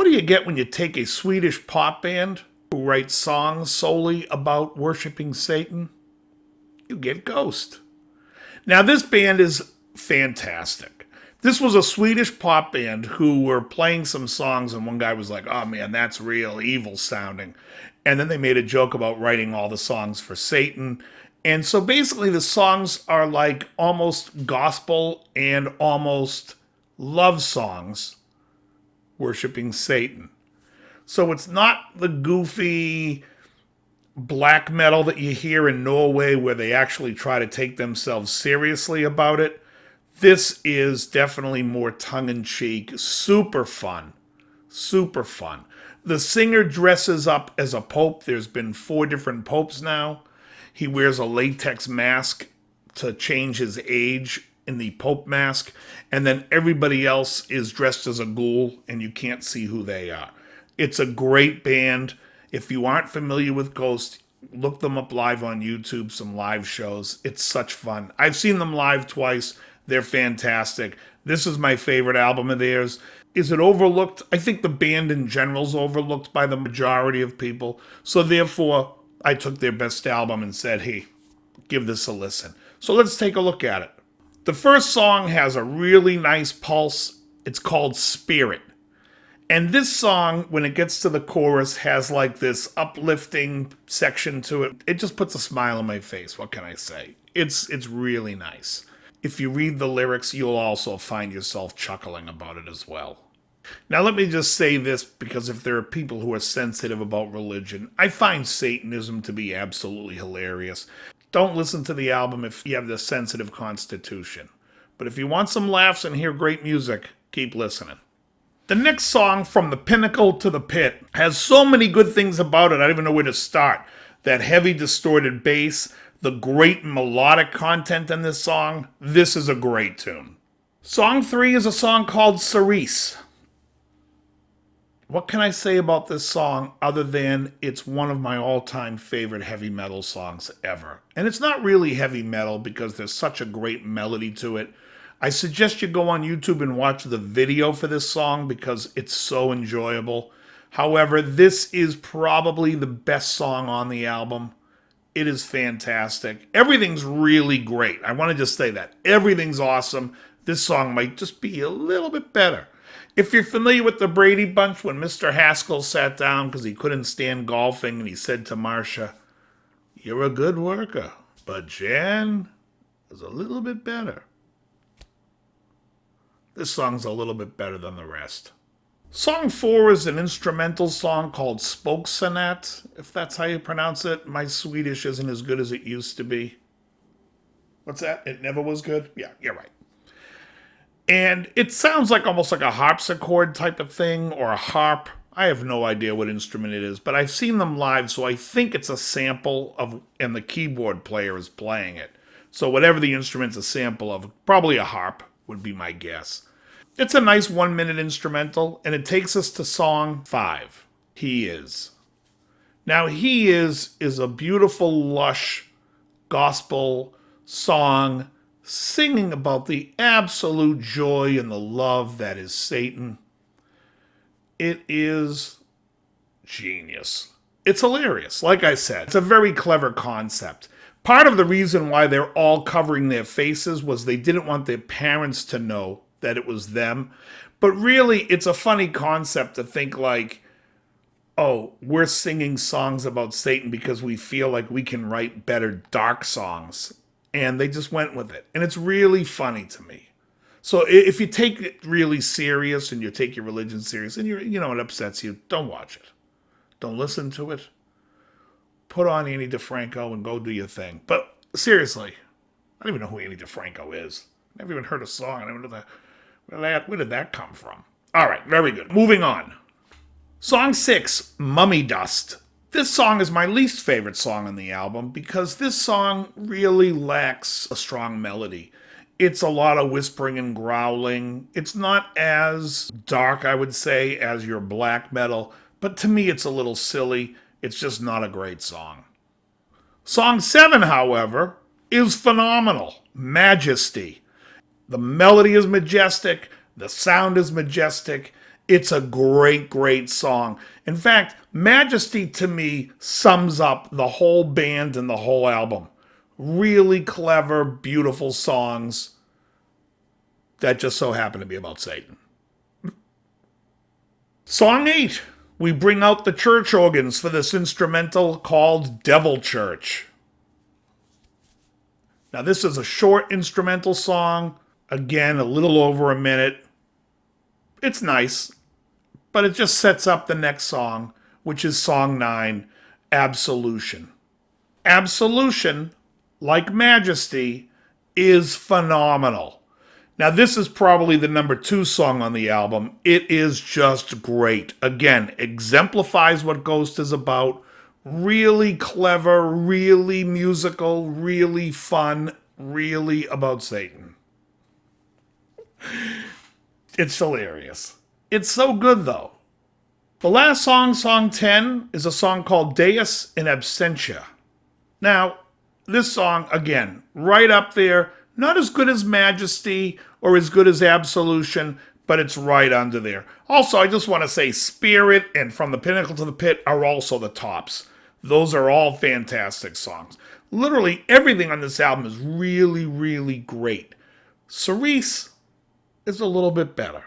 What do you get when you take a Swedish pop band who writes songs solely about worshiping Satan? You get Ghost. Now, this band is fantastic. This was a Swedish pop band who were playing some songs, and one guy was like, oh man, that's real evil sounding. And then they made a joke about writing all the songs for Satan. And so basically the songs are like almost gospel and almost love songs worshiping Satan. So it's not the goofy black metal that you hear in Norway where they actually try to take themselves seriously about it. This is definitely more tongue-in-cheek, super fun. Super fun. The singer dresses up as a pope. There's been 4 different popes now. He wears a latex mask to change his age in the pope mask. And then everybody else is dressed as a ghoul, and you can't see who they are. It's a great band. If you aren't familiar with Ghost, look them up live on YouTube, some live shows. It's such fun. I've seen them live twice. They're fantastic. This is my favorite album of theirs. Is it overlooked? I think the band in general is overlooked by the majority of people. So therefore, I took their best album and said, hey, give this a listen. So let's take a look at it. The first song has a really nice pulse. It's called Spirit. And this song, when it gets to the chorus, has like this uplifting section to it. It just puts a smile on my face. What can I say? It's really nice. If you read the lyrics, you'll also find yourself chuckling about it as well. Now let me just say this, because if there are people who are sensitive about religion, I find Satanism to be absolutely hilarious. Don't listen to the album if you have the sensitive constitution. But if you want some laughs and hear great music, keep listening. The next song, From the Pinnacle to the Pit, has so many good things about it, I don't even know where to start. That heavy distorted bass, the great melodic content in this song. This is a great tune. Song 3 is a song called Cerise. What can I say about this song other than it's one of my all-time favorite heavy metal songs ever? And it's not really heavy metal because there's such a great melody to it. I suggest you go on YouTube and watch the video for this song because it's so enjoyable. However, this is probably the best song on the album. It is fantastic. Everything's really great. I want to just say that. Everything's awesome. This song might just be a little bit better. If you're familiar with the Brady Bunch, when Mr. Haskell sat down because he couldn't stand golfing and he said to Marcia, "You're a good worker, but Jan is a little bit better." This song's a little bit better than the rest. Song 4 is an instrumental song called Spokesonat, if that's how you pronounce it. My Swedish isn't as good as it used to be. What's that? It never was good? Yeah, you're right. And it sounds like almost like a harpsichord type of thing, or a harp. I have no idea what instrument it is, but I've seen them live, so I think it's a sample of, and the keyboard player is playing it. So whatever the instrument's a sample of, probably a harp would be my guess. It's a nice 1-minute instrumental, and it takes us to song 5, He Is. Now, He Is a beautiful, lush gospel song singing about the absolute joy and the love that is Satan. It is genius. It's hilarious. Like I said, it's a very clever concept. Part of the reason why they're all covering their faces was they didn't want their parents to know that it was them. But really, it's a funny concept to think like, oh, we're singing songs about Satan because we feel like we can write better dark songs. And they just went with it. And it's really funny to me. So if you take it really serious and you take your religion serious and it upsets you, don't watch it. Don't listen to it. Put on Annie Defranco and go do your thing. But seriously, I don't even know who Annie Defranco is. Never even heard a song. I don't know that. Where did that come from? All right, very good. Moving on. Song 6, Mummy Dust. This song is my least favorite song on the album because this song really lacks a strong melody. It's a lot of whispering and growling. It's not as dark, I would say, as your black metal, but to me it's a little silly. It's just not a great song. Song 7, however, is phenomenal. Majesty. The melody is majestic. The sound is majestic. It's a great, great song. In fact, Majesty to me sums up the whole band and the whole album. Really clever, beautiful songs that just so happen to be about Satan. Song 8. We bring out the church organs for this instrumental called Devil Church. Now, this is a short instrumental song. Again, a little over a minute. It's nice, but it just sets up the next song, which is song 9, Absolution. Absolution, like Majesty, is phenomenal. Now, this is probably the number 2 song on the album. It is just great. Again, exemplifies what Ghost is about. Really clever, really musical, really fun, really about Satan. It's hilarious. It's so good, though. The last song, song 10, is a song called Deus and Absentia. Now, this song, again, right up there, not as good as Majesty or as good as Absolution, but it's right under there. Also, I just want to say Spirit and From the Pinnacle to the Pit are also the tops. Those are all fantastic songs. Literally everything on this album is really, really great. Cerise is a little bit better.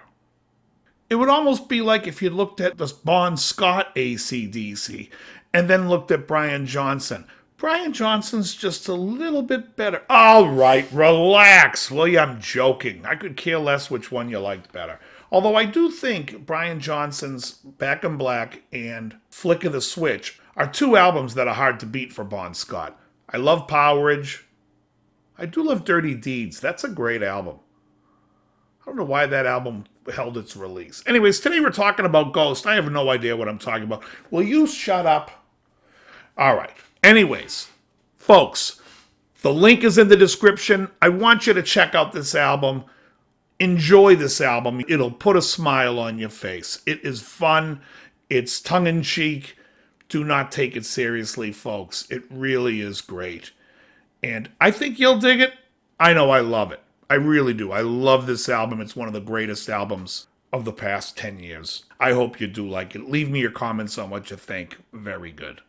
It would almost be like if you looked at this Bon Scott AC/DC and then looked at Brian Johnson. Brian Johnson's just a little bit better. All right, relax. Well, yeah, I'm joking. I could care less which one you liked better. Although I do think Brian Johnson's Back in Black and Flick of the Switch are 2 albums that are hard to beat for Bon Scott. I love Powerage. I do love Dirty Deeds. That's a great album. I don't know why that album held its release. Anyways, today we're talking about Ghost. I have no idea what I'm talking about. Will you shut up? All right. Anyways, folks, the link is in the description. I want you to check out this album. Enjoy this album. It'll put a smile on your face. It is fun. It's tongue-in-cheek. Do not take it seriously, folks. It really is great. And I think you'll dig it. I know I love it. I really do. I love this album. It's one of the greatest albums of the past 10 years. I hope you do like it. Leave me your comments on what you think. Very good.